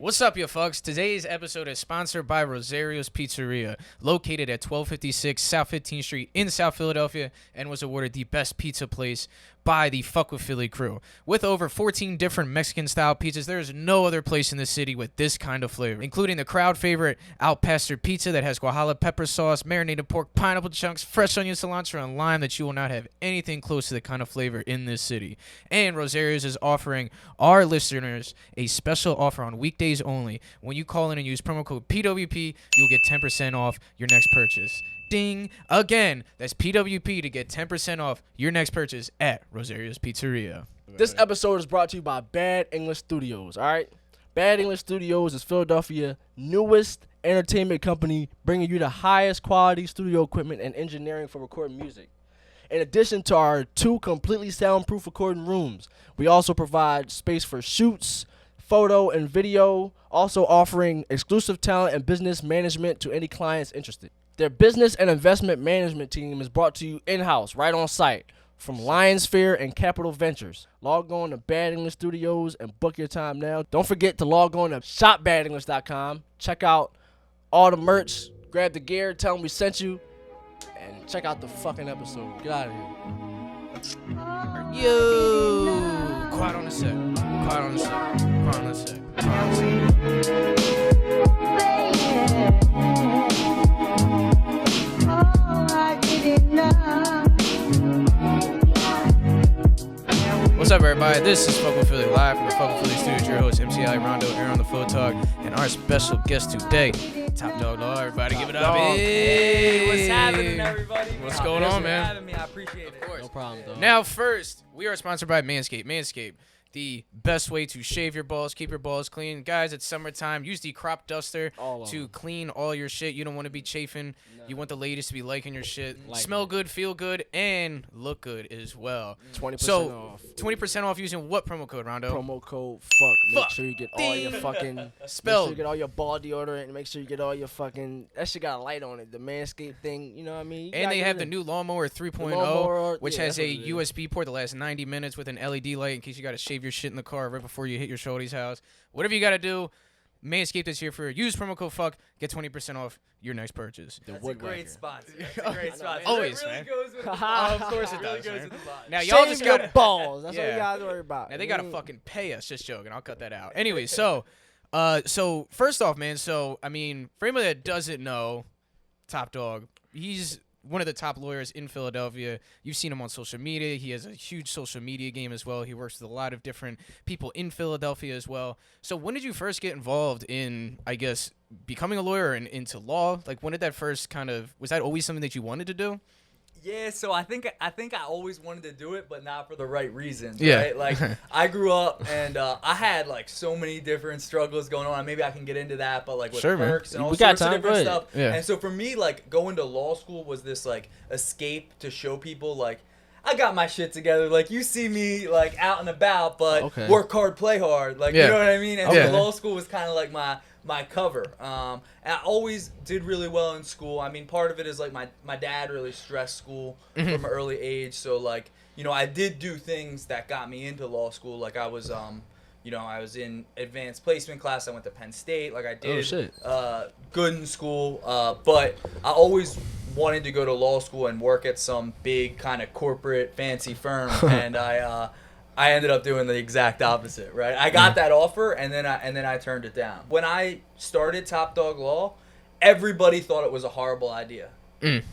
What's up, you fucks? Today's episode is sponsored by Rosario's Pizzeria, located at 1256 South 15th Street in South Philadelphia, and was awarded the best pizza place by the PhuckWithPhilly crew. With over 14 different Mexican-style pizzas, there is no other place in the city with this kind of flavor, including the crowd favorite Al Pastor pizza that has guajillo pepper sauce, marinated pork, pineapple chunks, fresh onion, cilantro, and lime that you will not have anything close to the kind of flavor in this city. And Rosario's is offering our listeners a special offer on weekdays only. When you call in and use promo code PWP, you'll get 10% off your next purchase. Ding! Again, that's PWP to get 10% off your next purchase at Rosario's Pizzeria. This episode is brought to you by Bad English Studios, all right? Bad English Studios is Philadelphia's newest entertainment company, bringing you the highest quality studio equipment and engineering for recording music. In addition to our 2 completely soundproof recording rooms, we also provide space for shoots, photo, and video, also offering exclusive talent and business management to any clients interested. Their business and investment management team is brought to you in-house, right on site, from Lions Fair and Capital Ventures. Log on to Bad English Studios and book your time now. Don't forget to log on to shopbadenglish.com. Check out all the merch, grab the gear, tell them we sent you, and check out the fucking episode. Get out of here. Yo! Quiet on the set. Quiet on the set. Quiet on the set. Quiet on the set. What's up, everybody? This is PhuckWithPhilly live from the PhuckWithPhilly studio. Your host, MCI Rondo, here on the Full Talk, and our special guest today, TopDog Law. Everybody give it up. Hey, what's happening, everybody? What's going on, man? Thanks for having me. I appreciate it. Of course. No problem, though. Now, first, we are sponsored by Manscaped. Manscaped, the best way to shave your balls, keep your balls clean. Guys, it's summertime. Use the crop duster to clean all your shit. You don't want to be chafing. No. You want the ladies to be liking your shit. Smell good, feel good, and look good as well. 20% off. 20% off using what promo code, Rondo? Promo code Phuck. Make sure you get all your fucking spell. Make sure you get all your ball deodorant, and make sure you get all your fucking. That shit got a light on it. The Manscaped thing, you know what I mean? And they have the new Lawnmower 3.0, which has a USB port that lasts 90 minutes with an LED light in case you got to shave your shit in the car right before you hit your shorty's house. Whatever you got to do, Manscaped is here for you. Use promo code Phuck. Get 20% off your next purchase. That's a great sponsor. That's a great sponsor. Always, it really man. Goes with the Of course it really does, goes man. with the sponsor. Now, y'all Shave just your got balls. That's yeah. what you got to worry about. Now, they got to fucking pay us. Just joking. I'll cut that out. Anyway, so first off, man, for anybody that doesn't know, Top Dog, he's one of the top lawyers in Philadelphia. You've seen him on social media. He has a huge social media game as well. He works with a lot of different people in Philadelphia as well. So when did you first get involved in, I guess, becoming a lawyer and into law? Like, when did that first was that always something that you wanted to do? Yeah, so I think I always wanted to do it, but not for the right reasons. Yeah. Right? Like, I grew up and I had like so many different struggles going on. Maybe I can get into that, but like with perks and all sorts of different stuff. Yeah. And so for me, like going to law school was this like escape to show people like I got my shit together. Like you see me like out and about, but work hard, play hard. Like you know what I mean? And so law school was kind of like my cover. And I always did really well in school. I mean, part of it is like my dad really stressed school from an early age. So like, you know, I did do things that got me into law school. Like I was, you know, I was in advanced placement class. I went to Penn State. Like I did good in school. But I always wanted to go to law school and work at some big kind of corporate fancy firm. And I ended up doing the exact opposite, right? I got that offer, and then I turned it down. When I started TopDog Law, everybody thought it was a horrible idea.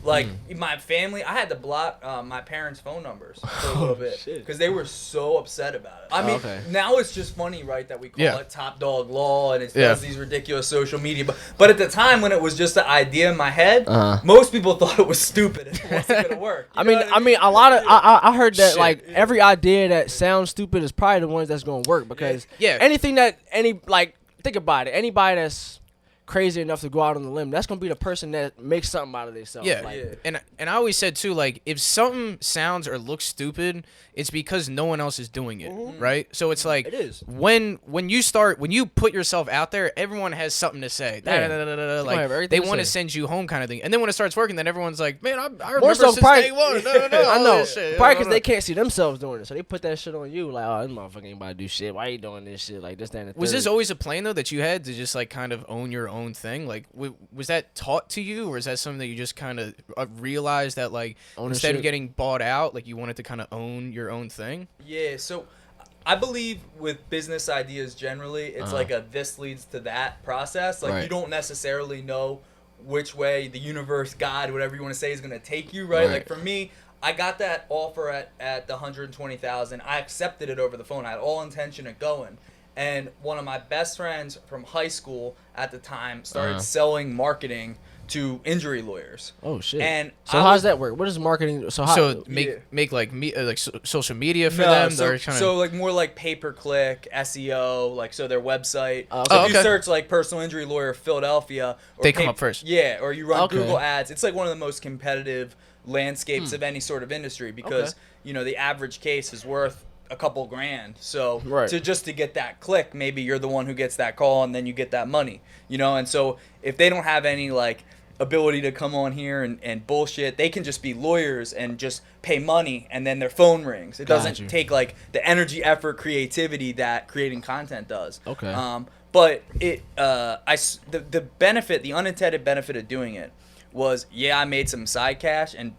My family, I had to block my parents' phone numbers for a little bit because they were so upset about it. I mean, now it's just funny, right, that we call it TopDog Law and it does these ridiculous social media. But at the time when it was just an idea in my head, most people thought it was stupid and it wasn't gonna work. I mean, a lot of I heard that like every idea that sounds stupid is probably the ones that's gonna work because anything that think about it, anybody that's crazy enough to go out on the limb, that's gonna be the person that makes something out of themselves. Yeah, like, and I always said too, like if something sounds or looks stupid, it's because no one else is doing it, right? So it's like it is. when you put yourself out there, everyone has something to say. Like they want to send you home, kind of thing. And then when it starts working, then everyone's like, man, I remember since day one. I know. Probably because they can't see themselves doing it, so they put that shit on you. Like, oh, this motherfucker ain't about to do shit. Why you doing this shit? Like this, that, and the third. Was this always a plan though that you had to just like kind of own your own thing? Like, was that taught to you, or is that something that you just kind of realized that like instead of getting bought out, like you wanted to kind of own your own thing? Yeah. So I believe with business ideas generally, it's like a this leads to that process. Like you don't necessarily know which way the universe, God, whatever you want to say, is going to take you, right? Like for me, I got that offer at the $120,000. I accepted it over the phone. I had all intention of going. And one of my best friends from high school at the time started selling marketing to injury lawyers. Oh shit! And so how does that work? What is marketing? So make like social media for them. So like more like pay per click SEO, like so their website. So if you search like personal injury lawyer Philadelphia, or they come up first. Yeah, or you run Google ads. It's like one of the most competitive landscapes of any sort of industry because you know the average case is worth a couple grand. So to get that click, maybe you're the one who gets that call and then you get that money, you know? And so if they don't have any like ability to come on here and bullshit, they can just be lawyers and just pay money and then their phone rings. It doesn't take like the energy, effort, creativity that creating content does. But it the benefit, the unintended benefit of doing it was, I made some side cash and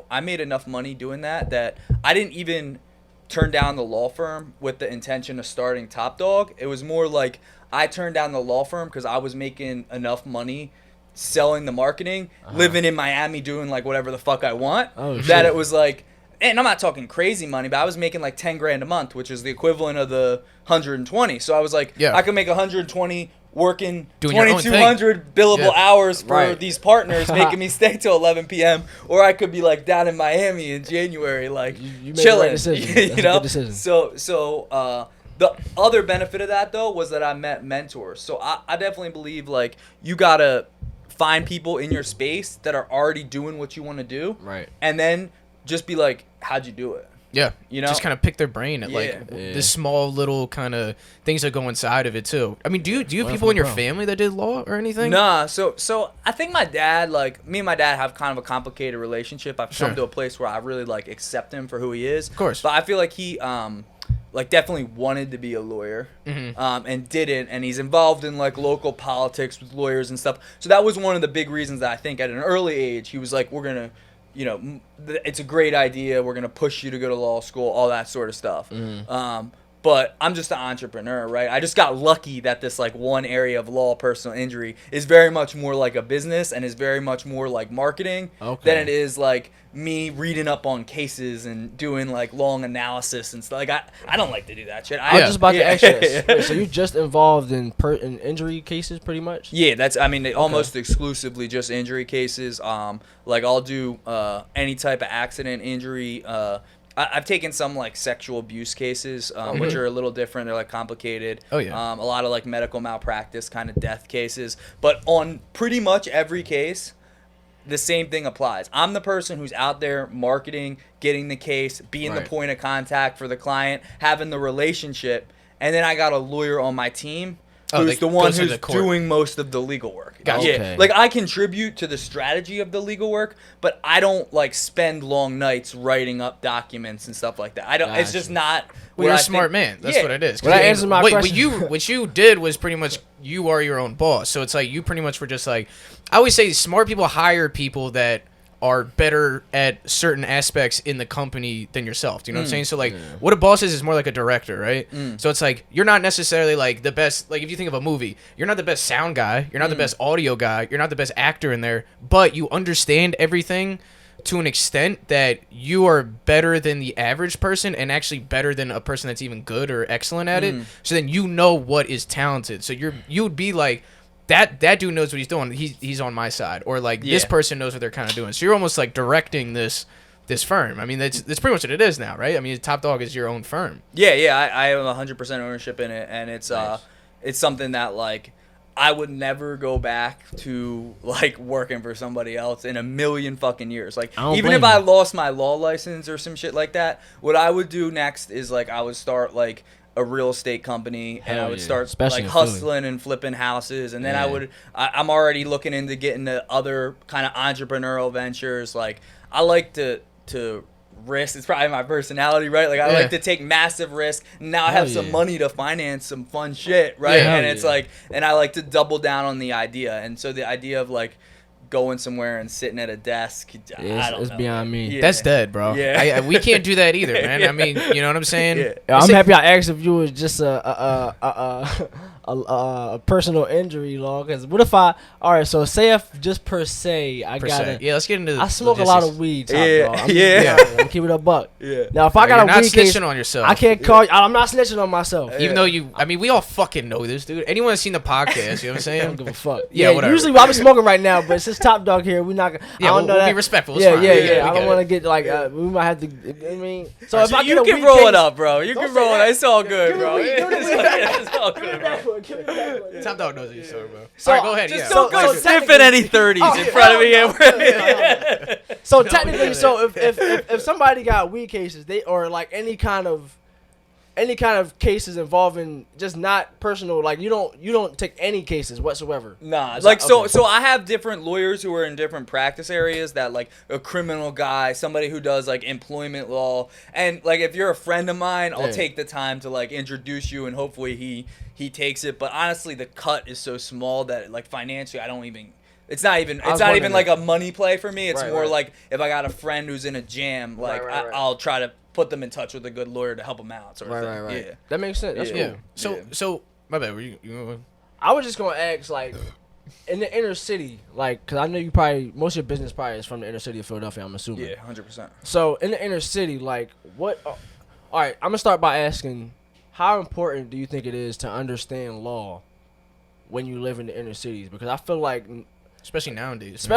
I made enough money doing that I didn't even turn down the law firm with the intention of starting TopDog. It was more like I turned down the law firm because I was making enough money selling the marketing, living in Miami doing like whatever the fuck I want. It was like, and I'm not talking crazy money, but I was making like 10 grand a month, which is the equivalent of the 120. So I was like, I could make 120 working 2,200 billable hours for these partners, making me stay till 11 p.m. Or I could be like down in Miami in January, like you chilling. That's you know? A good decision. So the other benefit of that though was that I met mentors. So I definitely believe like you gotta find people in your space that are already doing what you want to do, and then just be like, how'd you do it? Yeah, you know, just kind of pick their brain at like the small little kind of things that go inside of it too. I mean, do you have people in your family that did law or anything? Nah, so I think my dad, like me and my dad have kind of a complicated relationship. I've come to a place where I really like accept him for who he is. Of course, but I feel like he like definitely wanted to be a lawyer and didn't, and he's involved in like local politics with lawyers and stuff. So that was one of the big reasons that I think at an early age he was like, we're gonna, you know, it's a great idea. We're going to push you to go to law school, all that sort of stuff. But I'm just an entrepreneur, right? I just got lucky that this like one area of law, personal injury, is very much more like a business and is very much more like marketing than it is like me reading up on cases and doing like long analysis and stuff. Like I don't like to do that shit. I was just about to ask you. So you just involved in injury cases, pretty much? Yeah, that's. I mean, almost exclusively just injury cases. Like I'll do any type of accident, injury. I've taken some like sexual abuse cases, which are a little different. They're like complicated. Oh yeah. A lot of like medical malpractice, kind of death cases. But on pretty much every case, the same thing applies. I'm the person who's out there marketing, getting the case, being the point of contact for the client, having the relationship, and then I got a lawyer on my team who's the one who's doing most of the legal work. Gotcha. Yeah, like I contribute to the strategy of the legal work, but I don't like spend long nights writing up documents and stuff like that. I don't. It's just not. Well, you're a smart man. That's what it is. Well, that answers my question. What you did was pretty much you are your own boss. So it's like you pretty much were just like, I always say smart people hire people that are better at certain aspects in the company than yourself. Do you know what I'm saying? So like what a boss is more like a director, right? So it's like you're not necessarily like the best, like if you think of a movie, you're not the best sound guy, you're not the best audio guy, you're not the best actor in there, but you understand everything to an extent that you are better than the average person and actually better than a person that's even good or excellent at it. So then you know what is talented. So you would be like, that dude knows what he's doing. He's on my side, or like this person knows what they're kind of doing. So you're almost like directing this firm. I mean, that's pretty much what it is now, right? I mean, TopDog is your own firm. Yeah. I have 100% ownership in it, and it's something that like I would never go back to like working for somebody else in a million fucking years. Like even if I lost my law license or some shit like that, what I would do next is like I would start like a real estate company and I would start especially like hustling and flipping houses, and then I'm already looking into getting to other kind of entrepreneurial ventures. Like I like to risk. It's probably my personality, right? Like I like to take massive risk. Now I have some money to finance some fun shit, right? And it's like, and I like to double down on the idea. And so the idea of like going somewhere and sitting at a desk, I don't know. It's beyond me. Yeah. That's dead, bro. Yeah. We can't do that either, man. I mean, you know what I'm saying? Yeah. I'm happy I asked if you was just a personal injury law. Because what if all right, so say if just per se, let's get into I smoke a lot of weed, dog. I'm keep it a buck. Yeah. Now, if I got a weed case, snitching on yourself. I can't call you. I'm not snitching on myself. Even though we all fucking know this, dude. Anyone that's seen the podcast, you know what I'm saying? I don't give a fuck. Yeah, whatever. Usually I'm smoking right now, but since TopDog here, we're not gonna. Yeah, we'll be respectful. It's Yeah. fine. I don't want to get like we might have to. I mean, so if I you get a can weed roll case, it up, bro. You can roll it. It's all good, bro. It's all good. TopDog knows what you're saying, bro. So, all right, go ahead. Just don't go sniffing any 30s in front of me. So technically, if somebody got weed cases, they or like any kind of cases involving just not personal, like you don't take any cases whatsoever. Nah, like so I have different lawyers who are in different practice areas, that like a criminal guy, somebody who does like employment law, and like if you're a friend of mine, I'll take the time to like introduce you, and hopefully he takes it. But honestly, the cut is so small that like financially I don't even. It's not even like a money play for me. It's more like if I got a friend who's in a jam, like I'll try to put them in touch with a good lawyer to help them out. Sort of thing. Right. Yeah, that makes sense. That's cool. So my bad. Were you I was just gonna ask, like, in the inner city, like, cause I know most of your business probably is from the inner city of Philadelphia. I'm assuming. Yeah, 100%. So in the inner city, like, what? All right, I'm gonna start by asking, how important do you think it is to understand law when you live in the inner cities? Because I feel like. Especially nowadays,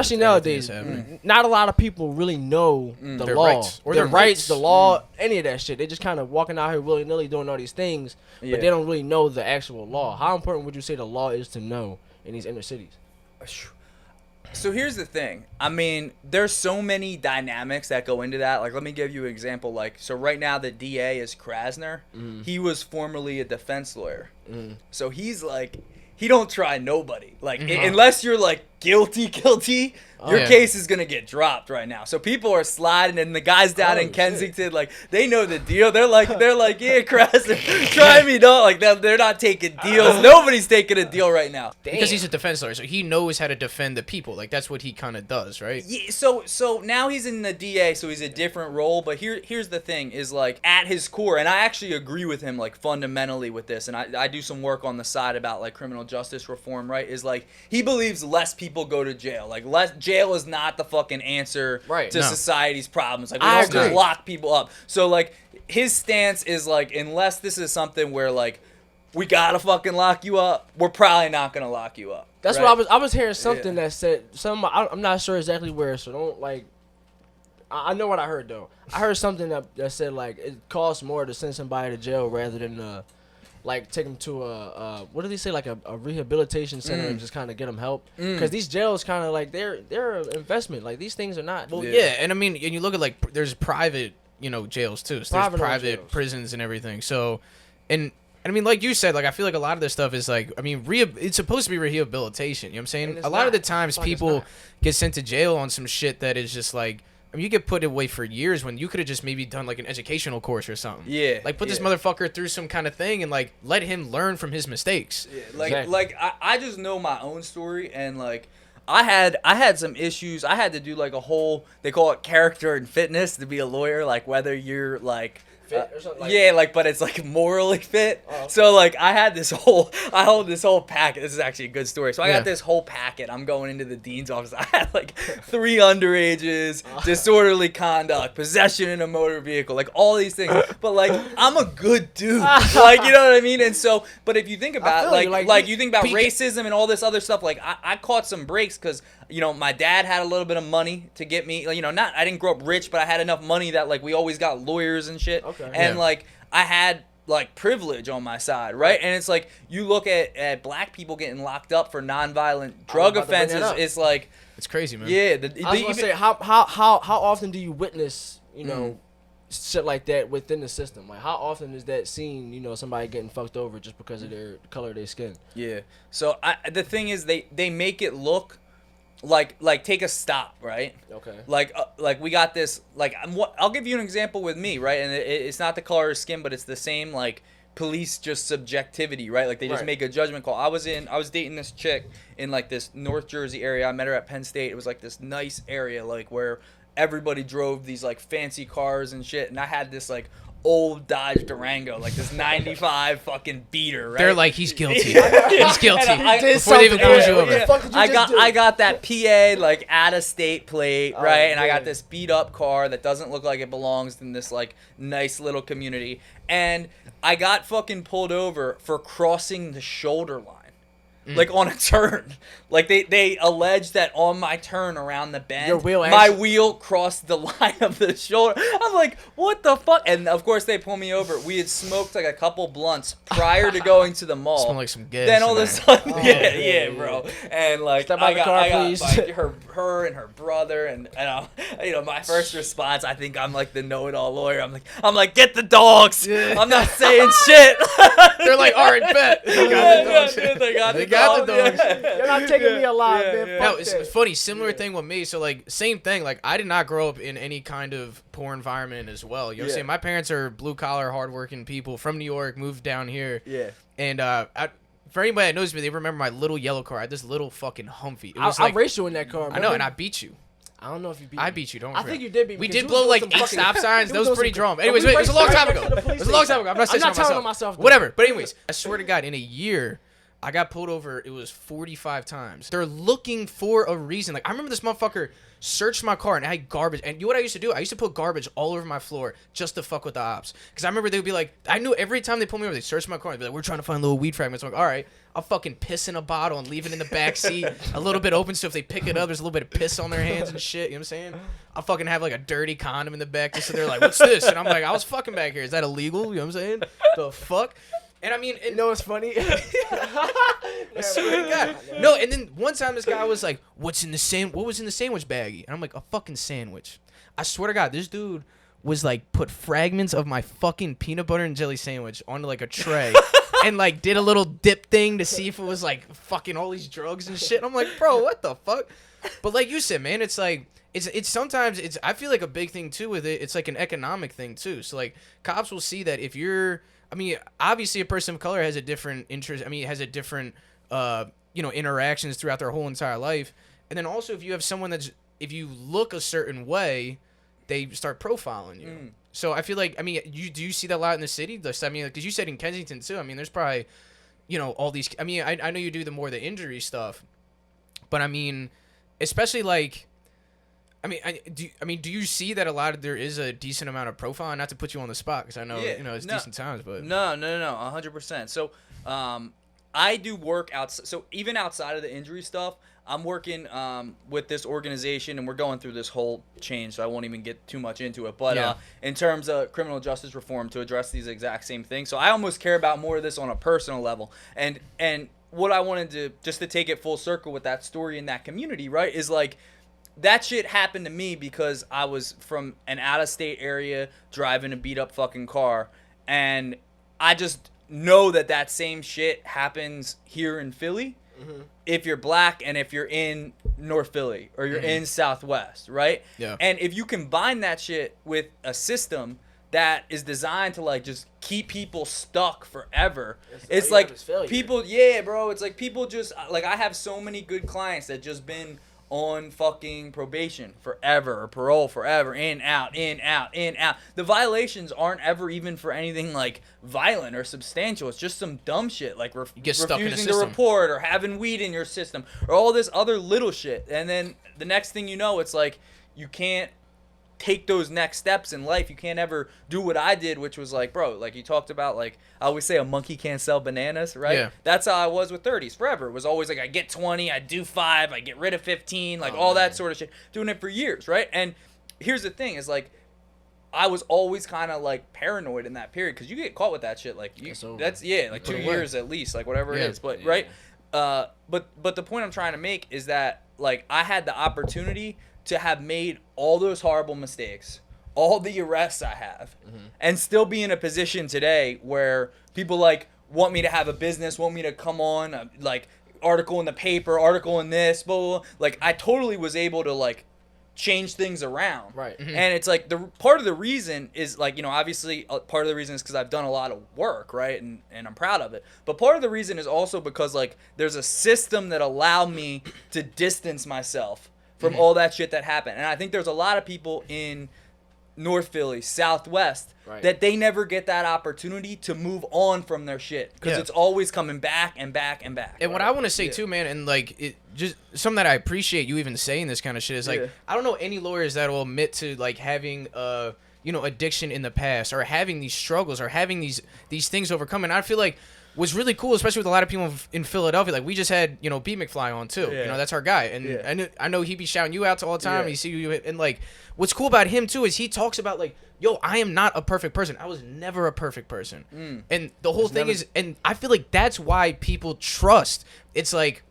not a lot of people really know the their law, rights. Or their rights, the law, any of that shit. They just kind of walking out here willy nilly doing all these things, but they don't really know the actual law. How important would you say the law is to know in these inner cities? So here's the thing. I mean, there's so many dynamics that go into that. Like, let me give you an example. Like, so right now the DA is Krasner. He was formerly a defense lawyer. So he's like, he don't try nobody. Like, unless you're like guilty, your case is gonna get dropped right now. So people are sliding, and the guys down in Kensington, like, they know the deal. They're like, yeah, Krasner, try me, dog. Like, they're not taking deals. Nobody's taking a deal right now. Because he's a defense lawyer, so he knows how to defend the people. Like, that's what he kind of does, right? Yeah. So now he's in the DA, so he's a different role. But here's the thing: is like at his core, and I actually agree with him, like fundamentally with this, and I do some work on the side about like criminal justice reform. Right? Is like he believes less people go to jail. Like jail is not the fucking answer to society's problems. Like we don't just lock people up. So like his stance is like, unless this is something where like we gotta fucking lock you up, we're probably not gonna lock you up. That's what I was hearing something that said I'm not sure exactly where, so don't like. I know what I heard though. I heard something that said like it costs more to send somebody to jail rather than like take them to what did they say, like a rehabilitation center and just kind of get them help, because these jails kind of like they're an investment. Like these things are not. Well, and I mean, and you look at like there's private jails too. So there's private prisons and everything. So, and I mean, like you said, like I feel like a lot of this stuff is like, I mean, it's supposed to be rehabilitation. You know what I'm saying? A lot of the times people get sent to jail on some shit that is just like. I mean, you get put away for years when you could have just maybe done like an educational course or something. Yeah. Like put this motherfucker through some kind of thing and like let him learn from his mistakes. Yeah. Like I just know my own story, and like I had some issues. I had to do like a whole, they call it character and fitness to be a lawyer. Like whether you're like. Fit or something like but it's like morally fit. Oh, okay. So like I hold this whole packet. This is actually a good story. So I got this whole packet. I'm going into the dean's office. I had like 3 underages, disorderly conduct, possession in a motor vehicle, like all these things. But like I'm a good dude. Like, you know what I mean? And so, but if you think about you think about racism and all this other stuff, like I caught some breaks because my dad had a little bit of money to get me, I didn't grow up rich, but I had enough money that like we always got lawyers and shit. Okay. And like I had like privilege on my side, right? And it's like you look at black people getting locked up for nonviolent drug offenses. It's like it's crazy, man. Yeah, I was gonna say how often do you witness shit like that within the system? Like how often is that seen? Somebody getting fucked over just because of their color of their skin. Yeah. So the thing is they make it look like take a stop, right? Okay. Like we got this. Like I'll give you an example with me, right? And it's not the color of skin, but it's the same like police just subjectivity, right? Like they just make a judgment call. I was dating this chick in like this North Jersey area. I met her at Penn State. It was like this nice area, like where everybody drove these like fancy cars and shit, and I had this like old Dodge Durango, like this 95 fucking beater, right? They're like, he's guilty. He's guilty. Before they even pulled you over. I got that PA like out of state plate, right? And I got this beat up car that doesn't look like it belongs in this like nice little community. And I got fucking pulled over for crossing the shoulder line. Like on a turn, like they allege that on my turn around the bend, my wheel crossed the line of the shoulder. I'm like, what the fuck? And of course they pull me over. We had smoked like a couple blunts prior to going to the mall. Smell like some gas. Then all of a sudden, yeah, bro. And like I got like her and her brother, and my first response, I think I'm like the know-it-all lawyer. I'm like, get the dogs. Yeah. I'm not saying shit. They're like, all right, bet. They got the dogs. They got the dogs. You're not taking me alive, man. No, it's funny. Similar thing with me. So like, same thing. Like, I did not grow up in any kind of poor environment as well. You know what I'm saying? My parents are blue collar, hardworking people from New York, moved down here. Yeah. And for anybody that knows me, they remember my little yellow car. I had this little fucking Humvee. It was I raced you in that car. I know, and I beat you. I don't know if you beat me. I beat you. Don't worry. I think you did beat me. We did blow like 8 stop signs. That was pretty drunk. Anyways, wait, it was a long time ago. It was a long time ago. I'm not telling on myself. Whatever. But anyways, I swear to God, in a year, I got pulled over. It was 45 times. They're looking for a reason. Like, I remember this motherfucker searched my car and I had garbage. And you know what I used to do? I used to put garbage all over my floor just to fuck with the ops. Because I remember they would be like, I knew every time they pulled me over, they searched my car. They'd be like, we're trying to find little weed fragments. I'm like, all right, I'll fucking piss in a bottle and leave it in the back seat a little bit open. So if they pick it up, there's a little bit of piss on their hands and shit. You know what I'm saying? I'll fucking have like a dirty condom in the back just so they're like, what's this? And I'm like, I was fucking back here. Is that illegal? You know what I'm saying? The fuck? And I mean, you know what's funny? I swear to God. No, and then one time this guy was like, what was in the sandwich baggie? And I'm like, a fucking sandwich. I swear to God, this dude was like, put fragments of my fucking peanut butter and jelly sandwich onto like a tray and like did a little dip thing to see if it was like fucking all these drugs and shit. And I'm like, bro, what the fuck? But like you said, man, it's like, it's sometimes I feel like a big thing too with it. It's like an economic thing too. So like cops will see that if you're, I mean, obviously a person of color has a different interest. I mean, has a different, interactions throughout their whole entire life. And then also if you have someone if you look a certain way, they start profiling you. So I feel like, I mean, do you see that a lot in the city? I mean, because you said in Kensington too. I mean, there's probably, all these, I mean, I know you do the injury stuff, but I mean, especially like, do you see that there is a decent amount of profiling? Not to put you on the spot, because I know it's decent times, but no, 100%. So, I do work outside. So even outside of the injury stuff, I'm working with this organization, and we're going through this whole change. So I won't even get too much into it. But in terms of criminal justice reform to address these exact same things, so I almost care about more of this on a personal level. And what I wanted to just to take it full circle with that story in that community, right, is like, that shit happened to me because I was from an out-of-state area driving a beat-up fucking car, and I just know that same shit happens here in Philly if you're black and if you're in North Philly or you're in Southwest, right? Yeah. And if you combine that shit with a system that is designed to like just keep people stuck forever, it's like people, bro, it's like people just, like I have so many good clients that just been on fucking probation forever or parole forever, in, out. The violations aren't ever even for anything like violent or substantial. It's just some dumb shit like refusing to report or having weed in your system or all this other little shit. And then the next thing you know, it's like you can't take those next steps in life. You can't ever do what I did, which was like, bro, like you talked about, like I always say, a monkey can't sell bananas, right? Yeah. That's how I was with 30s forever. It was always like I get 20, I do 5, I get rid of 15, like that sort of shit. Doing it for years, right? And here's the thing is like, I was always kind of like paranoid in that period because you get caught with that shit. Like that's 2 years at least, like whatever it is. But right, but the point I'm trying to make is that like I had the opportunity to have made all those horrible mistakes, all the arrests I have, and still be in a position today where people like want me to have a business, want me to come on, like article in the paper, article in this, blah, blah, blah. Like I totally was able to like change things around. Right. And it's like the part of the reason is like, obviously part of the reason is because I've done a lot of work, right? And I'm proud of it. But part of the reason is also because like there's a system that allowed me to distance myself from all that shit that happened. And I think there's a lot of people in North Philly, Southwest, that they never get that opportunity to move on from their shit because it's always coming back and back and back. And what I want to say too, man, and like it just something that I appreciate you even saying this kind of shit is like I don't know any lawyers that will admit to like having addiction in the past or having these struggles or having these things overcome. And I feel like what's really cool, especially with a lot of people in Philadelphia, like we just had, B McFly on too. That's our guy. And I know he be shouting you out all the time. He see you, and like what's cool about him too is he talks about like, yo, I am not a perfect person. I was never a perfect person. And the whole thing is, and I feel like that's why people trust. It's like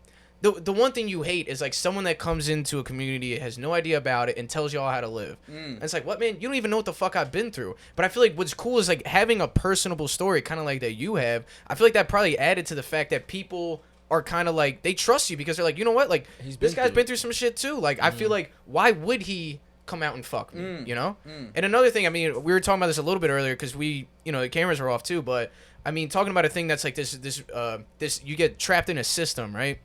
the one thing you hate is like someone that comes into a community, has no idea about it, and tells y'all how to live. And it's like, what, man? You don't even know what the fuck I've been through. But I feel like what's cool is like having a personable story, kind of like that you have. I feel like that probably added to the fact that people are kind of like, they trust you because they're like, you know what? Like this guy's been through some shit too. Like I feel like, why would he come out and fuck me, And another thing, I mean, we were talking about this a little bit earlier because we, the cameras are off too, but I mean, talking about a thing that's like this you get trapped in a system, right?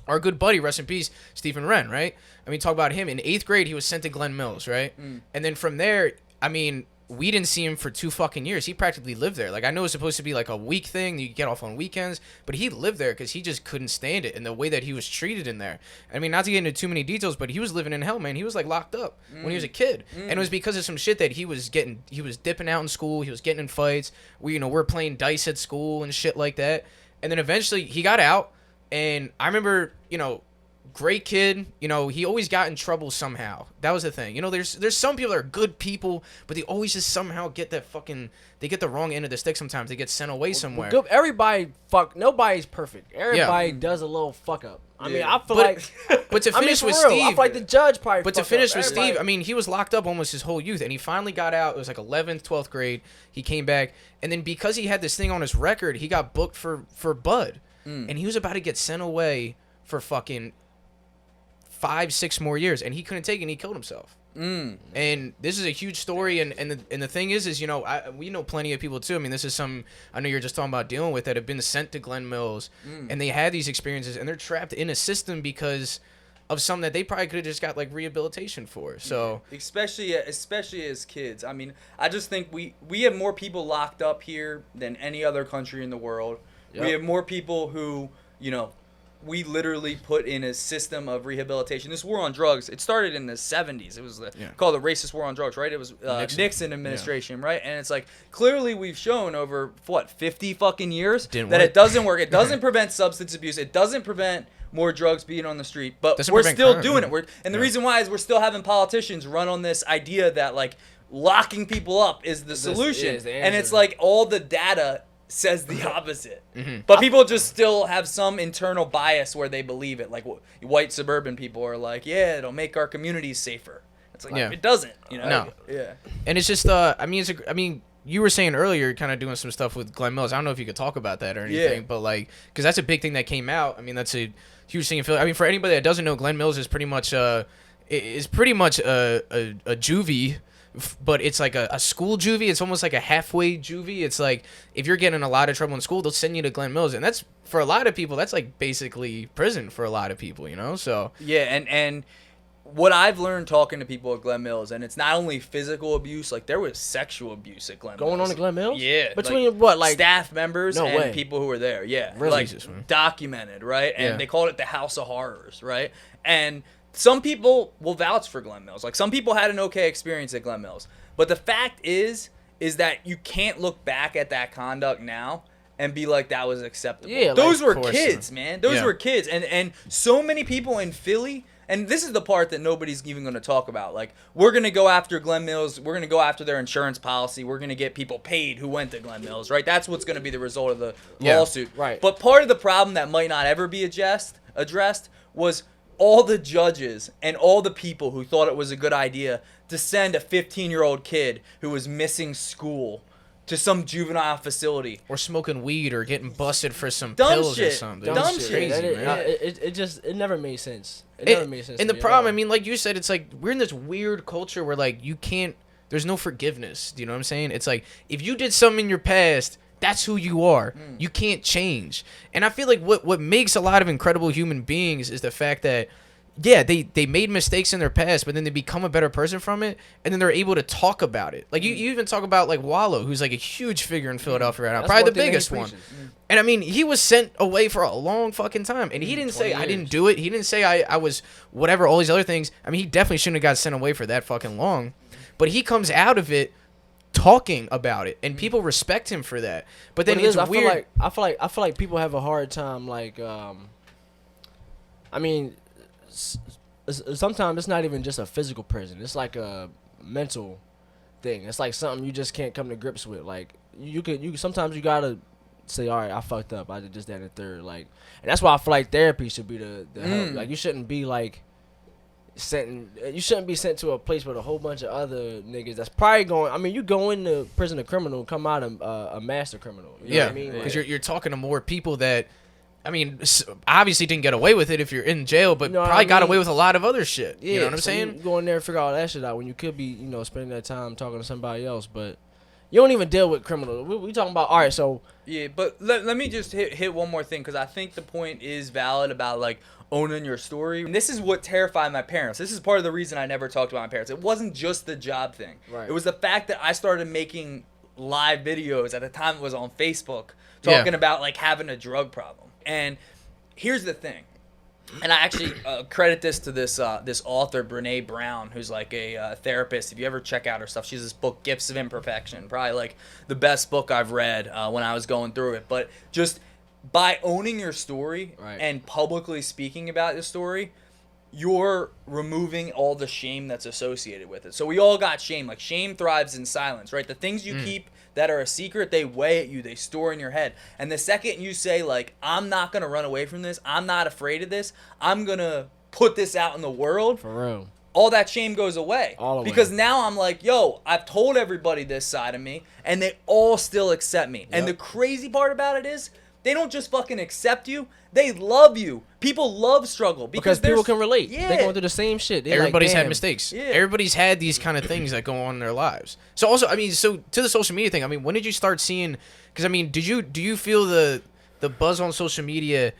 Our good buddy, rest in peace, Stephen Wren, right? I mean, talk about him. In 8th grade, he was sent to Glen Mills, right? And then from there, I mean, we didn't see him for 2 fucking years. He practically lived there. Like, I know it's supposed to be like a week thing. You get off on weekends. But he lived there because he just couldn't stand it and the way that he was treated in there. I mean, not to get into too many details, but he was living in hell, man. He was, like, locked up when he was a kid. And it was because of some shit that he was dipping out in school. He was getting in fights. We're playing dice at school and shit like that. And then eventually he got out. And I remember, great kid, he always got in trouble somehow. That was the thing. There's some people that are good people, but they always just somehow get they get the wrong end of the stick sometimes. They get sent away somewhere. Nobody's perfect. Everybody does a little fuck up. I mean, I feel but to finish with Steve, I feel like the judge probably. But to finish with Steve, I mean, he was locked up almost his whole youth, and he finally got out. It was like 11th, 12th grade. He came back, and then because he had this thing on his record, he got booked for Bud. And he was about to get sent away for fucking 5-6 more years, and he couldn't take it, and he killed himself. And this is a huge story, and the thing is we know plenty of people too. I mean, this is some I know you're just talking about dealing with that have been sent to Glen Mills, and they had these experiences, and they're trapped in a system because of something that they probably could have just got like rehabilitation for. So especially as kids. I mean, I just think we have more people locked up here than any other country in the world. Yep. We have more people who, we literally put in a system of rehabilitation. This war on drugs, it started in the 70s. It was called the racist war on drugs, right? It was Nixon administration, right? And it's like, clearly we've shown over, 50 fucking years it doesn't work. It doesn't prevent substance abuse. It doesn't prevent more drugs being on the street. But we're still doing it. And the reason why is we're still having politicians run on this idea that, like, locking people up is the solution. And it's like all the data says the opposite. But people just still have some internal bias where they believe it. Like white suburban people are like, yeah, it'll make our communities safer. It's like, it doesn't, No. Yeah. And it's just, I mean, you were saying earlier you're kind of doing some stuff with Glen Mills. I don't know if you could talk about that or anything, but like, because that's a big thing that came out. I mean, that's a huge thing in Philly. I mean, for anybody that doesn't know, Glen Mills is pretty much a juvie. But it's like a school juvie. It's almost like a halfway juvie. It's like if you're getting in a lot of trouble in school, they'll send you to Glen Mills, and that's for a lot of people. That's like basically prison for a lot of people, So and what I've learned talking to people at Glen Mills, and it's not only physical abuse. Like there was sexual abuse at Glen Mills. Going on at Glen Mills. Yeah, between staff members and people who were there. Yeah, really? Like documented, right? And they called it the House of Horrors, right? And some people will vouch for Glen Mills. Like, some people had an okay experience at Glen Mills. But the fact is that you can't look back at that conduct now and be like, that was acceptable. Yeah, those were kids, man. Those were kids. And so many people in Philly and this is the part that nobody's even going to talk about. Like, we're going to go after Glen Mills. We're going to go after their insurance policy. We're going to get people paid who went to Glen Mills, right? That's what's going to be the result of the lawsuit. Right. But part of the problem that might not ever be addressed was all the judges and all the people who thought it was a good idea to send a 15-year-old kid who was missing school to some juvenile facility, or smoking weed, or getting busted for some dumb pills shit. or something. Dumb It's shit. crazy, man. It never made sense. It never made sense. And to the me problem, at I all. mean, like you said, it's like we're in this weird culture where like you can't. There's no forgiveness. Do you know what I'm saying? It's like if you did something in your past, that's who you are. You can't change. And I feel like what makes a lot of incredible human beings is the fact that, yeah, they made mistakes in their past, but then they become a better person from it, and then they're able to talk about it. Like you even talk about like Wallow, who's like a huge figure in Philadelphia right now, That's probably one the thing that he biggest one. preaches. And I mean, he was sent away for a long fucking time, and he didn't say 20 I didn't years. do it. He didn't say I was whatever, all these other things. I mean, he definitely shouldn't have got sent away for that fucking long, but he comes out of it talking about it, and people respect him for that. But then What it it's is, weird. I feel like people have a hard time. Like, I mean, sometimes it's not even just a physical prison. It's like a mental thing. It's like something you just can't come to grips with. Like you sometimes you gotta say, all right, I fucked up. I did this, that, and the third. Like, and that's why I feel like therapy should be the help. Like, you shouldn't be like you shouldn't be sent to a place with a whole bunch of other niggas that's probably going. I mean, you go into prison a criminal, come out a master criminal. You know what I mean? because Like, you're talking to more people that, I mean, obviously didn't get away with it if you're in jail, but You know what probably I got mean? away with a lot of other shit. yeah, You know what I'm so saying? You go in there and figure all that shit out when you could be, spending that time talking to somebody else. But you don't even deal with criminals. We talking about, all right, so Yeah, but let me just hit one more thing, because I think the point is valid about, like, owning your story. And this is what terrified my parents. This is part of the reason I never talked about my parents. It wasn't just the job thing. Right. It was the fact that I started making live videos. At the time, it was on Facebook, talking about, like, having a drug problem. And here's the thing. And I actually credit this to this author, Brene Brown, who's like a therapist. If you ever check out her stuff, she has this book, Gifts of Imperfection, probably like the best book I've read when I was going through it. But just by owning your story and publicly speaking about your story, you're removing all the shame that's associated with it. So we all got shame. Like, shame thrives in silence, right? The things you keep that are a secret, they weigh at you, they store in your head. And the second you say, like, I'm not going to run away from this, I'm not afraid of this, I'm going to put this out in the world, for real, all that shame goes away. All away. Because now I'm like, yo, I've told everybody this side of me, and they all still accept me. And the crazy part about it is, they don't just fucking accept you, they love you. People love struggle because people can relate. Yeah. They're going through the same shit. They're Everybody's like, had damn. mistakes. Yeah. Everybody's had these kind of things that go on in their lives. So also, I mean, so to the social media thing, I mean, when did you start seeing? Because I mean, do you feel the buzz on social media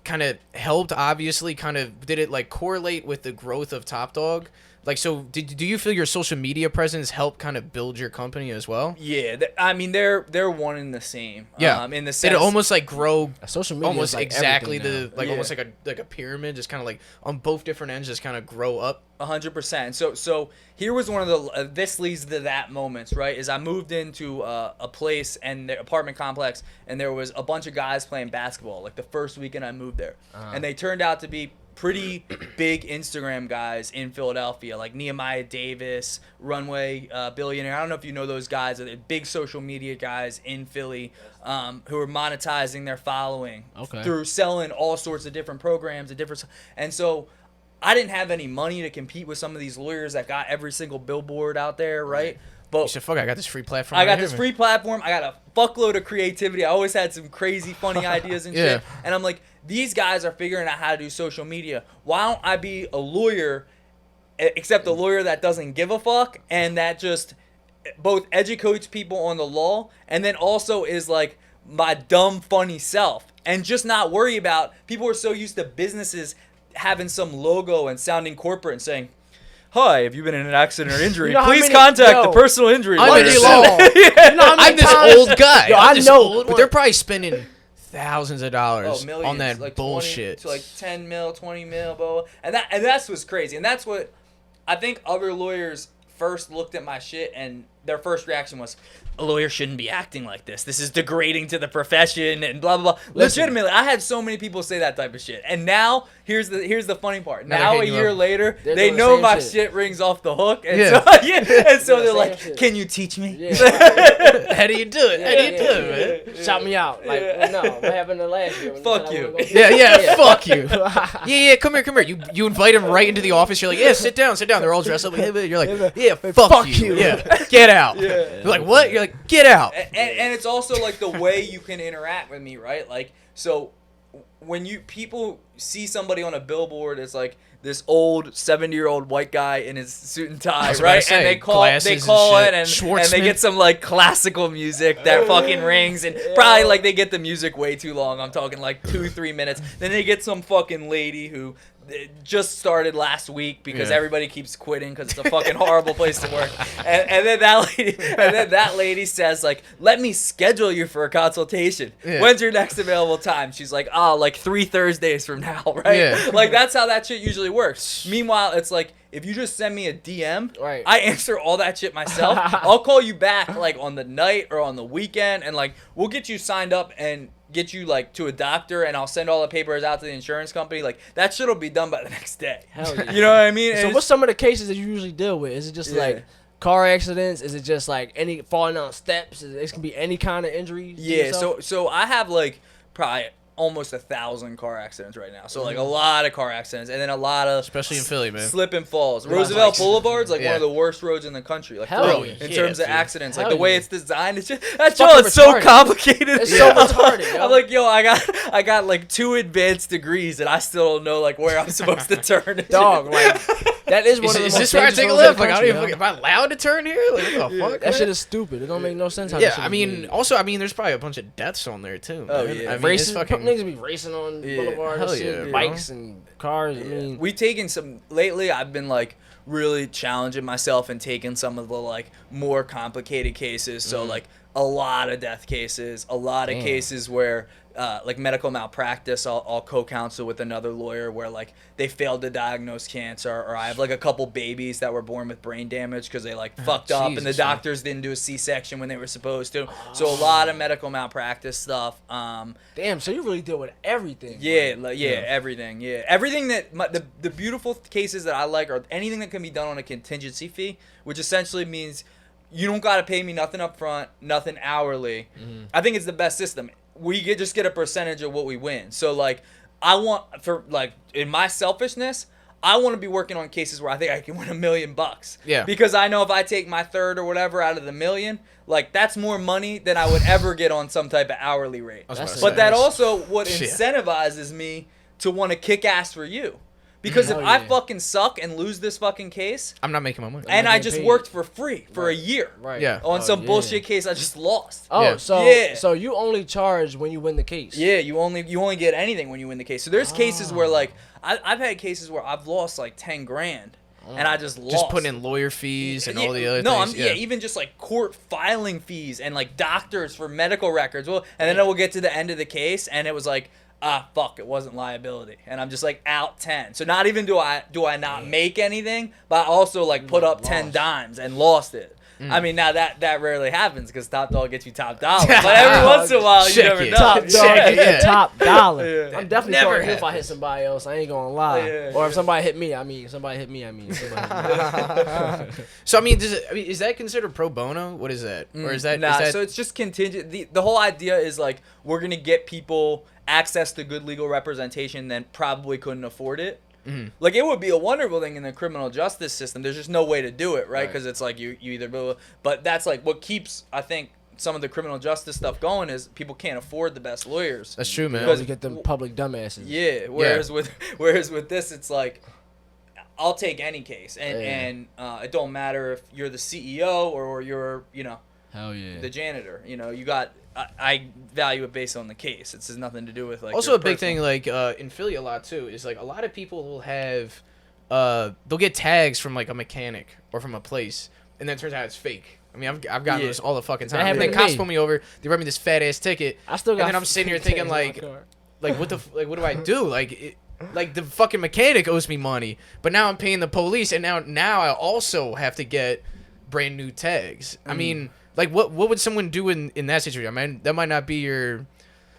kind of helped? Obviously, kind of did it like correlate with the growth of TopDog? Like, so do you feel your social media presence helped kind of build your company as well? Yeah, I mean, they're one and the same. Yeah, in the did sense, it almost like grow Social media almost is like exactly everything the now. like Yeah. almost like a pyramid, just kind of like on both different ends, just kind of grow up. 100%. So here was one of the this leads to that moments, right? Is I moved into a place and the apartment complex, and there was a bunch of guys playing basketball. Like the first weekend I moved there, and they turned out to be pretty big Instagram guys in Philadelphia, like Nehemiah Davis, Runway Billionaire. I don't know if you know those guys. They're big social media guys in Philly who are monetizing their following through selling all sorts of different programs and so I didn't have any money to compete with some of these lawyers that got every single billboard out there, right? But You said, "Fuck, I got this free platform." I right got here, this man." free platform. I got a fuckload of creativity. I always had some crazy, funny ideas and shit. And I'm like, these guys are figuring out how to do social media. Why don't I be a lawyer, except a lawyer that doesn't give a fuck and that just both educates people on the law and then also is like my dumb, funny self and just not worry about, people are so used to businesses having some logo and sounding corporate and saying, hi, have you been in an accident or injury? You know how Please many- contact yo, the personal injury I'm lawyer. in Under this- law. You know how many I'm this times- old guy. Yo, I'm I this know, old- but they're probably spending thousands of dollars millions, on that like bullshit. 20, to like 10 mil, 20 mil, blah, blah. And that's what's crazy. And that's what I think other lawyers first looked at my shit and their first reaction was, a lawyer shouldn't be acting like this. This is degrading to the profession and blah blah blah. Legitimately, I had so many people say that type of shit. And now here's the funny part. Now a year later, they know my shit rings off the hook, and so they're like, "Can you teach me? Yeah. How do you do it? How do you do it, man? Shout me out. Like, no, what happened last year? Fuck you. Yeah, fuck you. Yeah, come here. You invite him right into the office. You're like, yeah, sit down. They're all dressed up. You're like, yeah, fuck you. Yeah, get out. You're like, what? You're like, get out. And it's also like the way you can interact with me, right? Like, so when people see somebody on a billboard, it's like this old 70-year-old white guy in his suit and tie, right? And they call it and they get some like classical music that fucking rings, and probably like they get the music way too long. I'm talking like 2-3 minutes. Then they get some fucking lady who just started last week because everybody keeps quitting because it's a fucking horrible place to work. And then that lady says like, let me schedule you for a consultation. When's your next available time? She's like, like 3 Thursdays from now, right? Like that's how that shit usually works. Meanwhile, it's like, if you just send me a DM, I answer all that shit myself. I'll call you back like on the night or on the weekend, and like we'll get you signed up and get you like to a doctor, and I'll send all the papers out to the insurance company. Like that shit'll be done by the next day. Hell yeah. You know what I mean? So what's some of the cases that you usually deal with? Is it just like car accidents? Is it just like any falling down steps? It can be any kind of injury. Yeah. So I have like probably almost 1,000 car accidents right now. So like a lot of car accidents, and then a lot of especially in Philly, man, slip and falls. Roosevelt Boulevard's like one of the worst roads in the country. Like in terms of accidents, like the way it's designed, it's just it's so complicated. It's so retarded. I'm like, yo, I got like 2 advanced degrees, and I still don't know like where I'm supposed to turn. Dog, like that is one of the most dangerous roads in the country. Is this where I take a left? Like, I don't even. Am I allowed to turn here? Like, what the fuck? That shit is stupid. It don't make no sense. How I mean, there's probably a bunch of deaths on there too. Oh yeah, I mean, niggas be racing on boulevards, bikes and cars. I mean, we taken some lately. I've been like really challenging myself and taking some of the like more complicated cases. So like a lot of death cases, a lot of cases where like medical malpractice, I'll co-counsel with another lawyer where like they failed to diagnose cancer, or I have like a couple babies that were born with brain damage because they like fucked up and the doctors didn't do a C-section when they were supposed to. So a lot of medical malpractice stuff. Damn, so you really deal with everything. Everything. Yeah, everything that the beautiful cases that I like are anything that can be done on a contingency fee, which essentially means you don't got to pay me nothing up front, nothing hourly. I think it's the best system. We just get a percentage of what we win. So like I want, for like in my selfishness, I want to be working on cases where I think I can win $1 million. Yeah. Because I know if I take my third or whatever out of the $1 million, like that's more money than I would ever get on some type of hourly rate. But that also what incentivizes me to want to kick ass for you. Because if I fucking suck and lose this fucking case, I'm not making my money. And I just worked for free for a year. Right. Yeah. On some bullshit case I just lost. Oh, so you only charge when you win the case. Yeah, you only get anything when you win the case. So there's cases where like I've had cases where I've lost like 10 grand. And I just lost. Just putting in lawyer fees and all the other things. Even just like court filing fees and like doctors for medical records. Well, and then we'll get to the end of the case, and it was like, fuck, it wasn't liability, and I'm just like out 10. So not even do I not make anything, but I also like put up 10 dimes and lost it. I mean, now that rarely happens because Top Dog gets you top dollar, but every once in a while you never know. Top Dog, top dollar. I'm definitely never if I hit somebody else. I ain't gonna lie. Or if somebody hit me, I mean. So I mean, is that considered pro bono? What is that? Or is that? Nah. So it's just contingent. The whole idea is like we're gonna get people access to good legal representation that probably couldn't afford it. Like it would be a wonderful thing in the criminal justice system. There's just no way to do it, right? Because it's like you either, but that's like what keeps, I think, some of the criminal justice stuff going is people can't afford the best lawyers. That's true, man. Because you get them public dumbasses. Yeah. Whereas with this, it's like I'll take any case, and it don't matter if you're the CEO or you're the janitor. You got. I value it based on the case. It has nothing to do with like. Also, a big thing like in Philly a lot too is like a lot of people will have they'll get tags from like a mechanic or from a place, and then it turns out it's fake. I mean, I've gotten this all the fucking time. And then cops pull me over. They write me this fat ass ticket. I still got. And then I'm sitting here thinking like what do I do? Like the fucking mechanic owes me money, but now I'm paying the police, and now I also have to get brand new tags. I mean, like what would someone do in that situation? I mean, that might not be your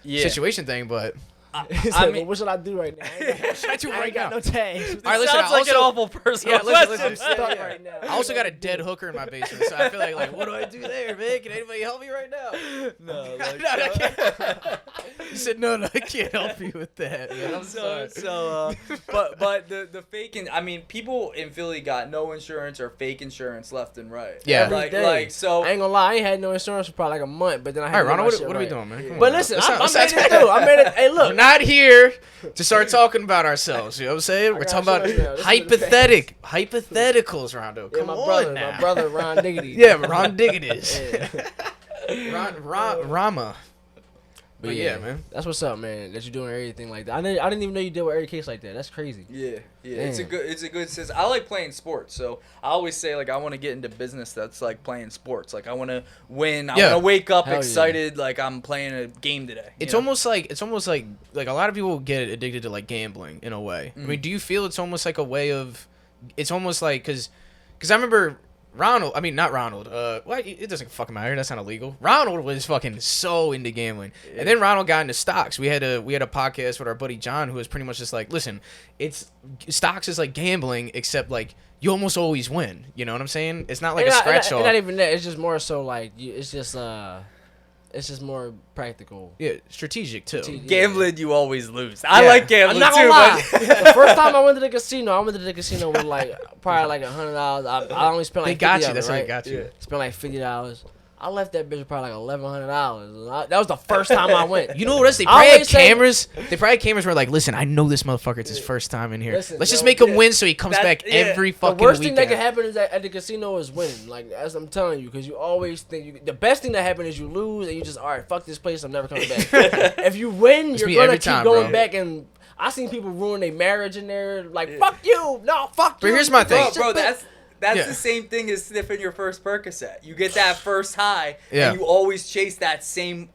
situation thing, but. I mean, what should I do right now? What should I do right now? No tags. All right, listen, sounds like an awful personal question. Right now. I also got a dead hooker in my basement, so I feel like what do I do there, man? Can anybody help me right now? No, I can't. You said no, I can't help you with that, man. I'm sorry. But the fake, I mean, people in Philly got no insurance or fake insurance left and right. Yeah. Like so. I ain't gonna lie, I ain't had no insurance for probably like a month, but then I had. All right, Ronald, to what are we doing, man? Come But on. listen, Let's I not- made it through. I made it. Hey, look. We're not here to start talking about ourselves. You know what I'm saying? We're talking about hypotheticals, Rondo. Come my on my brother Ron Diggity. Yeah, Ron Diggities. Yeah. Rama. But yeah, man. That's what's up, man. That you're doing everything like that. I didn't even know you deal with every case like that. That's crazy. Yeah. Damn. It's a good system. I like playing sports, so I always say like I want to get into business that's like playing sports. Like I want to win. I want to wake up excited like I'm playing a game today. It's almost like a lot of people get addicted to like gambling in a way. I mean, do you feel it's almost like a way of? It's almost like because I remember. Not Ronald. It doesn't fucking matter. That's not illegal. Ronald was fucking so into gambling, and then Ronald got into stocks. We had a podcast with our buddy John, who was pretty much just like, listen, stocks is like gambling, except like you almost always win. You know what I'm saying? It's not like a scratch off. Not even that. It's just more so like it's just more practical. Yeah, strategic too. Gambling, you always lose. I like gambling I'm not too. gonna lie. The first time I went to the casino, with like probably like $100. I only spent like they got $50, you. That's how right? they got you. Yeah. Spent like $50. I left that bitch with probably like $1,100. That was the first time I went. You know what else? They probably had cameras. They probably had cameras where like, listen, I know this motherfucker. It's his first time in here. Let's just make him win so he comes back every fucking weekend. The worst thing that can happen is that at the casino is winning. Like as I'm telling you, because you always think the best thing that happens is you lose and you just all right, fuck this place. I'm never coming back. If you win, you're gonna keep going back and. I seen people ruin their marriage in there. Like fuck you, no fuck you. But here's my thing, bro. That's the same thing as sniffing your first Percocet. You get that first high, yeah. and you always chase that same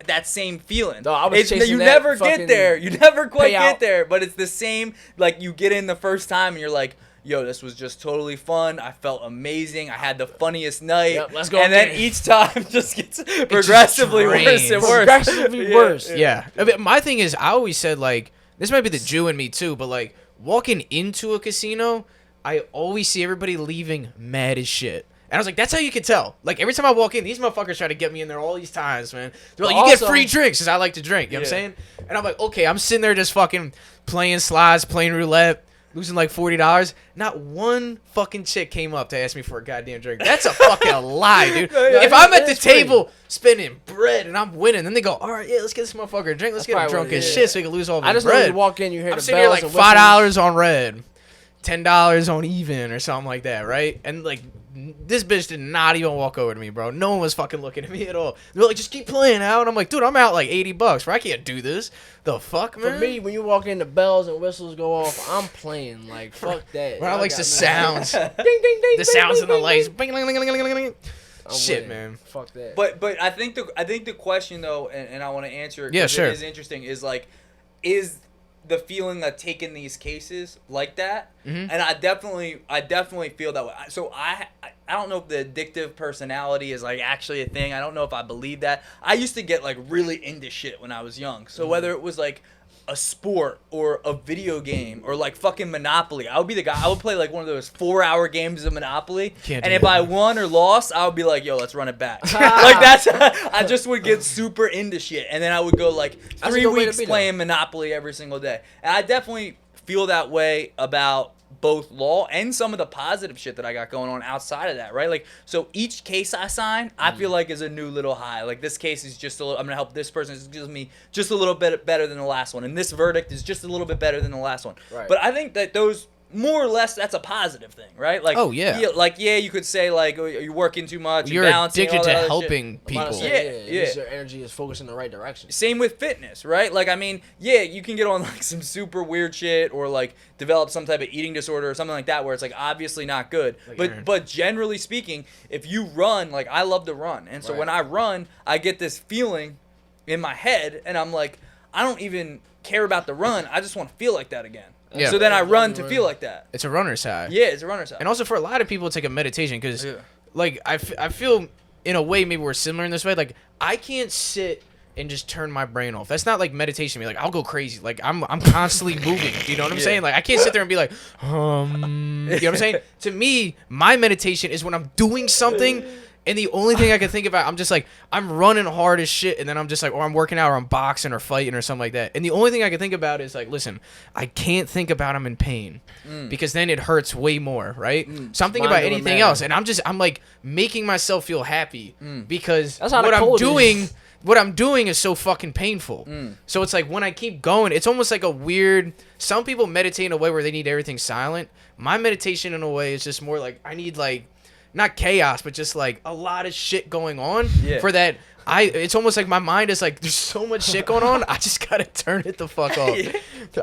feeling. No, I was chasing you that never get there. You never quite get there. But it's the same. Like you get in the first time, and you're like, yo, this was just totally fun. I felt amazing. I had the funniest night. Yep, let's go. And then each time just gets progressively worse and worse. Progressively worse. Yeah. I mean, my thing is, I always said like, this might be the Jew in me too, but like walking into a casino, I always see everybody leaving mad as shit. And I was like, that's how you can tell. Like, every time I walk in, these motherfuckers try to get me in there all these times, man. They're like, you get free drinks, because I like to drink. You know what I'm saying? And I'm like, okay, I'm sitting there just fucking playing slots, playing roulette, losing like $40. Not one fucking chick came up to ask me for a goddamn drink. That's a fucking lie, dude. If I'm at the table spending bread and I'm winning, then they go, all right, yeah, let's get this motherfucker a drink. Let's get him drunk as shit so he can lose all his bread. I just know you walk in, you hear I'm the sitting here bells like and $5 on red, $10 on even or something like that, right? And like this bitch did not even walk over to me, bro. No one was fucking looking at me at all. They're like, just keep playing out. And I'm like, dude, I'm out like $80, bro. I can't do this. The fuck, man? For me, when you walk in, the bells and whistles go off, I'm playing. Like, fuck that. Bro, I like the sounds. Ding, ding, ding, the sounds and the lights. Shit, winning. man. Fuck that. But I think the question though, and I want to answer it. Yeah, sure. It is interesting. Is like, is the feeling of taking these cases like that? Mm-hmm. And I definitely feel that way. So I don't know if the addictive personality is like actually a thing. I don't know if I believe that. I used to get like really into shit when I was young. So whether it was like a sport or a video game or like fucking Monopoly, I would be the guy. I would play like one of those 4-hour games of Monopoly, and if I won or lost, I would be like, yo, let's run it back. Like that's I just would get super into shit, and then I would go like 3 weeks playing Monopoly every single day. And I definitely feel that way about both law and some of the positive shit that I got going on outside of that, right? Like, so each case I sign, I feel like is a new little high. Like, this case is just a little, I'm gonna help this person. It gives me just a little bit better than the last one, and this verdict is just a little bit better than the last one. Right. But I think that those, more or less, that's a positive thing, right? Like, oh yeah, you could say like, oh, you're working too much, you're addicted to helping people. Yeah. Your energy is focused in the right direction. Same with fitness, right? Like, I mean, yeah, you can get on like some super weird shit or like develop some type of eating disorder or something like that where it's like obviously not good. Like but generally speaking, if you run, like I love to run, and so when I run, I get this feeling in my head, and I'm like, I don't even care about the run. I just want to feel like that again. Yeah. So then I run to feel like that. It's a runner's high. Yeah, it's a runner's high. And also for a lot of people, it's like a meditation because like I feel in a way maybe we're similar in this way. Like I can't sit and just turn my brain off. That's not like meditation. Like I'll go crazy. Like I'm constantly moving. You know what I'm saying? Like I can't sit there and be like, you know what I'm saying? To me, my meditation is when I'm doing something and the only thing I can think about, I'm just like, I'm running hard as shit, and then I'm just like, or I'm working out, or I'm boxing or fighting or something like that. And the only thing I can think about is like, listen, I can't think about I'm in pain because then it hurts way more, right? So I'm thinking about anything else, and I'm like making myself feel happy because what I'm doing is so fucking painful. So it's like when I keep going, it's almost like a weird. Some people meditate in a way where they need everything silent. My meditation in a way is just more like I need like. Not chaos, but just like a lot of shit going on for that. It's almost like my mind is like, there's so much shit going on. I just gotta turn it the fuck off.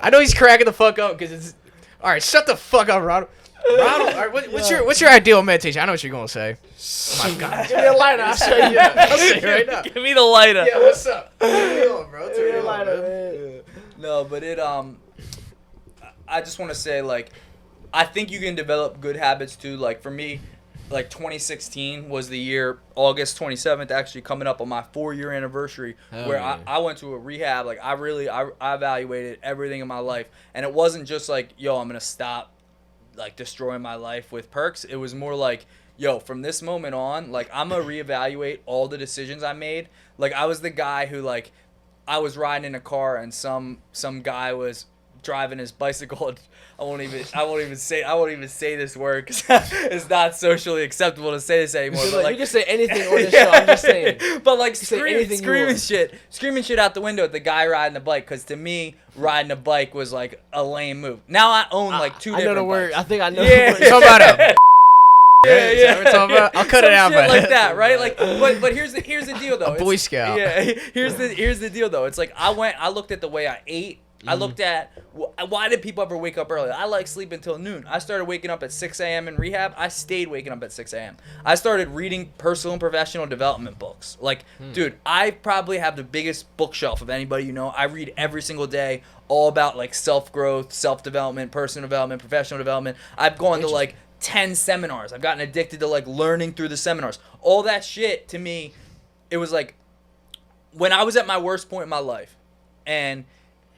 I know he's cracking the fuck up because it's all right. Shut the fuck up, Ronald. Ronald, all right, what's your ideal meditation? I know what you're gonna say. Oh my God, give me a lighter. I'll show you. I'll say it right now. Give me the lighter. Yeah, what's up? Turn me on, bro. Turn me on, lighter, man. No, but I just want to say like, I think you can develop good habits too. Like for me. Like 2016 was the year, August 27th, actually coming up on my 4-year anniversary, I went to a rehab. Like I evaluated everything in my life, and it wasn't just like, yo, I'm gonna stop, like destroying my life with perks. It was more like, yo, from this moment on, like I'm gonna reevaluate all the decisions I made. Like I was the guy who like, I was riding in a car and some guy was driving his bicycle. I won't even say this word because it's not socially acceptable to say this anymore. But like, you can say anything on this show. I'm just saying. But like screaming shit out the window at the guy riding the bike. Because to me, riding a bike was like a lame move. Now I own like two different. I know the word. I think I know. Yeah. The word. Talk about it. Yeah. I'll cut it out. Shit like that, right? Like, but here's the deal though. A Boy Scout. Yeah. Here's the deal though. It's like I looked at the way I ate. I looked at why did people ever wake up early? I like sleeping until noon. I started waking up at 6 a.m. in rehab. I stayed waking up at 6 a.m. I started reading personal and professional development books. Like, dude, I probably have the biggest bookshelf of anybody you know. I read every single day all about like self-growth, self-development, personal development, professional development. I've gone to like 10 seminars. I've gotten addicted to like learning through the seminars. All that shit to me, it was like when I was at my worst point in my life and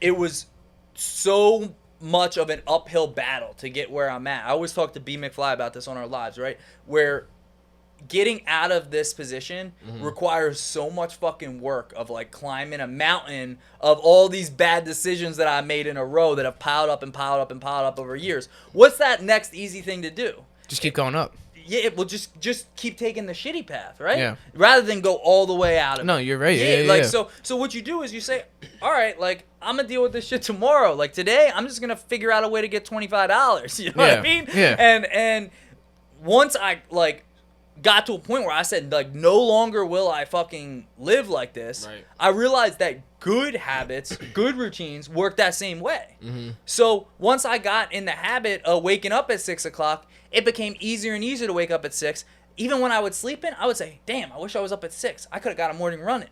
it was so much of an uphill battle to get where I'm at. I always talk to B. McFly about this on our lives, right? Where getting out of this position requires so much fucking work of like climbing a mountain of all these bad decisions that I made in a row that have piled up and piled up and piled up over years. What's that next easy thing to do? Just keep going up. Yeah, well, just keep taking the shitty path, right? Yeah. Rather than go all the way out of it. No, you're right. Yeah, like so what you do is you say, all right, like I'm gonna deal with this shit tomorrow. Like today, I'm just gonna figure out a way to get $25. You know what I mean? Yeah. And once I like got to a point where I said like no longer will I fucking live like this. Right. I realized that good habits, good routines work that same way. So once I got in the habit of waking up at 6 o'clock, it became easier and easier to wake up at 6. Even when I would sleep in, I would say, damn, I wish I was up at 6. I could have got a morning running.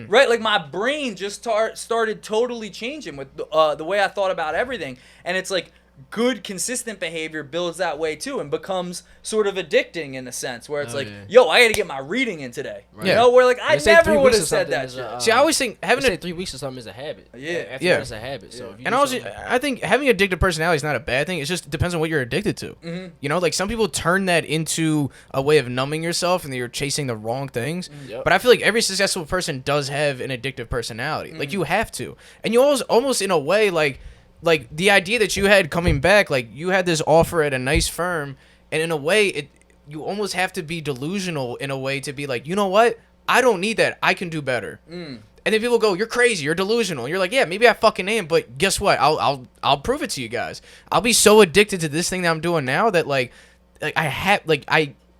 Right? Like my brain just started totally changing with the way I thought about everything. And it's like good, consistent behavior builds that way too and becomes sort of addicting in a sense where it's yo, I got to get my reading in today. Right. You know, where like I never would have said that shit. See, I always think having 3 weeks or something is a habit. Yeah. It's a habit. So and also, I think having addictive personality is not a bad thing. It just depends on what you're addicted to. You know, like some people turn that into a way of numbing yourself and you're chasing the wrong things. But I feel like every successful person does have an addictive personality. Like you have to. And you almost in a way like the idea that you had coming back, like you had this offer at a nice firm, and in a way, you almost have to be delusional in a way to be like, you know what? I don't need that. I can do better. And then people go, you're crazy. You're delusional. You're like, yeah, maybe I fucking am, but guess what? I'll prove it to you guys. I'll be so addicted to this thing that I'm doing now that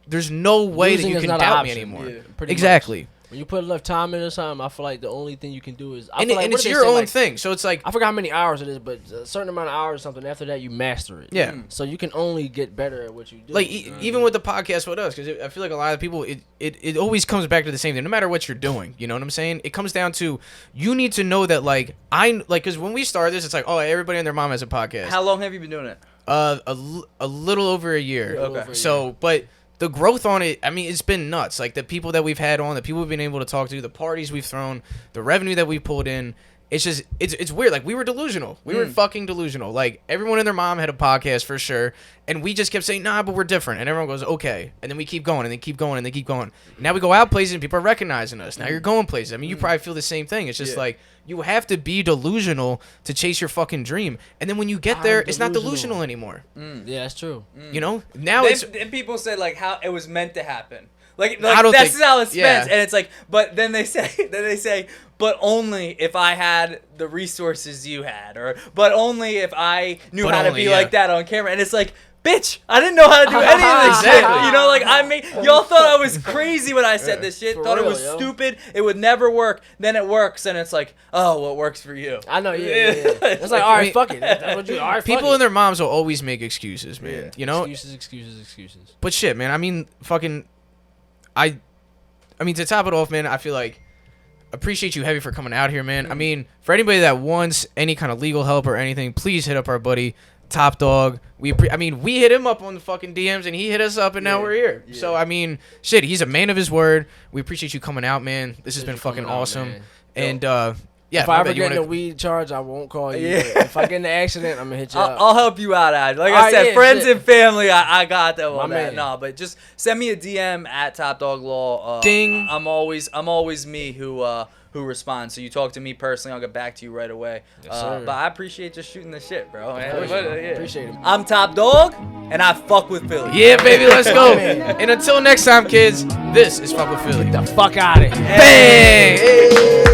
there's no way that you can doubt me anymore. Yeah, exactly. Much. When you put enough time in or something, I feel like the only thing you can do is... And it's your own thing, so it's like... I forgot how many hours it is, but a certain amount of hours or something, after that, you master it. Yeah. So you can only get better at what you do. Like, even with the podcast with us, because I feel like a lot of people, it always comes back to the same thing, no matter what you're doing, you know what I'm saying? It comes down to, you need to know that, because when we started this, it's like, oh, everybody and their mom has a podcast. How long have you been doing it? A little over a year. Okay. So, but... the growth on it, I mean, it's been nuts. Like, the people that we've had on, the people we've been able to talk to, the parties we've thrown, the revenue that we've pulled in. It's just, it's weird. Like, we were delusional. We were fucking delusional. Like, everyone and their mom had a podcast for sure. And we just kept saying, nah, but we're different. And everyone goes, okay. And then we keep going, and they keep going, and they keep going. Now we go out places, and people are recognizing us. Now you're going places. I mean, you probably feel the same thing. It's just like, you have to be delusional to chase your fucking dream. And then when you get there, it's not delusional anymore. Yeah, that's true. You know? Now and people say, like, how it was meant to happen. Like that's how it's spent, and it's like, but then they say, but only if I had the resources you had, or but only if I knew how to be like that on camera, and it's like, bitch, I didn't know how to do any of this shit. You know, like y'all thought I was crazy when I said this shit, thought it was stupid, it would never work. Then it works, and it's like, oh, well, it works for you. I know, yeah. It's like, all right, fuck it. That's what all right, people and their moms will always make excuses, man. You know, excuses. But shit, man. I mean, fucking. I mean, to top it off, man, I feel like appreciate you heavy for coming out here, man. I mean, for anybody that wants any kind of legal help or anything, please hit up our buddy TopDog. We hit him up on the fucking DMs, and he hit us up, and now we're here. So I mean, shit, he's a man of his word. We appreciate you coming out, man. This has been fucking awesome. And yeah, if I ever get in a weed charge, I won't call you. If I get in an accident, I'm gonna hit you up. I'll help you out, Ad. Like I said, friends and family, I got them on that. No, but just send me a DM at TopDog Law. Ding. I'm always me who responds. So you talk to me personally, I'll get back to you right away. But I appreciate just shooting the shit, bro. Appreciate it. I'm TopDog, and I fuck with Philly. Yeah, baby, let's go. And until next time, kids, this is Fuck with Philly. Get the fuck out of here. Bang! Hey.